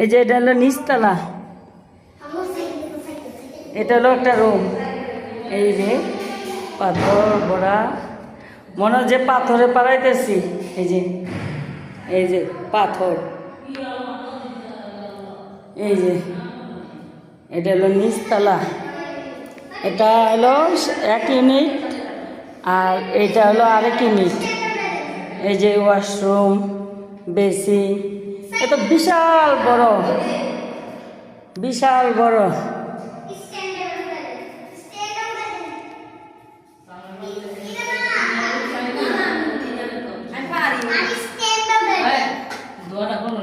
এই যে এটা হলো নিচতলা, এটা হলো একটা রুম। এই যে পাথর ভরা, মনে হয় যে পাথরে পাড়াইতেছি। এই যে পাথর, এই যে এটা হলো নিচতলা। এটা হলো 1 ইউনিট আর এটা হলো আরেক ইউনিট। এই যে ওয়াশরুম, বেসিন, এটা বিশাল বড়, বিশাল বড়।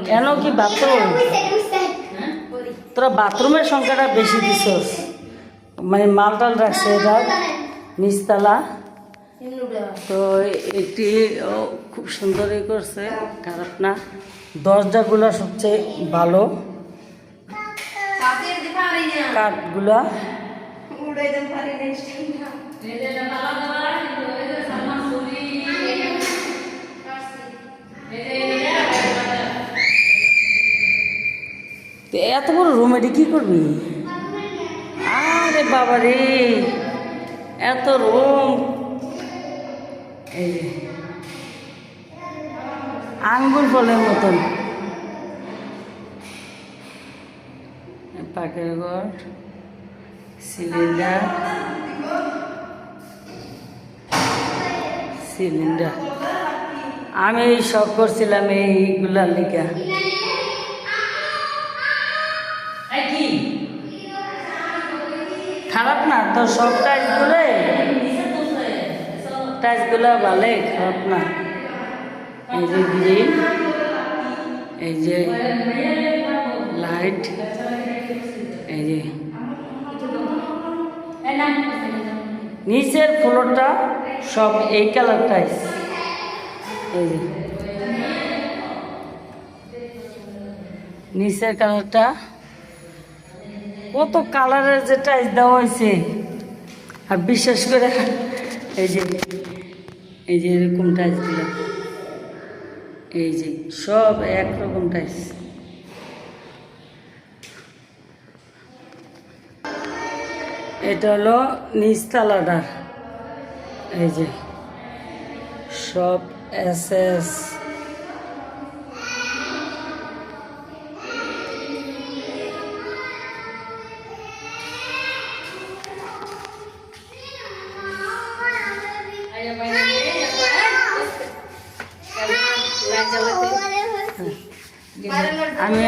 কেন কি বাথরুম? তোরা বাথরুমের সংখ্যাটা বেশি দিছস, মানে মালটাল রাখছে এটা নিচতলা। তো একটি খুব সুন্দরই করছে, খারাপ না। দরজাগুলো সবচেয়ে ভালো, কাঠগুলা। এত বড় রুম এটি কি করবি? আরে বাবা রে, এত রুম! এই যে আঙ্গুর ফলের মতন পাকের ঘর, সিলিন্ডার, সিলিন্ডার। আমি শখ করছিলাম এইগুলার লিখা। খারাপ না তো, সব টাইলসগুলো ভালোই, খারাপ না। এই যে গ্রিল, এই যে লাইট, এই যে নিচের ফ্লোরটা সব এই কালার টাইলস। এই যে নিচের কালারটা, কত কালারের যে টাইলস দেওয়া হয়েছে। আর বিশেষ করে এই যে এরকম টাইলসগুলো, এই যে সব একরকম টাইলস। এটা হলো নিচতলাটা, এই যে সব SS। আমি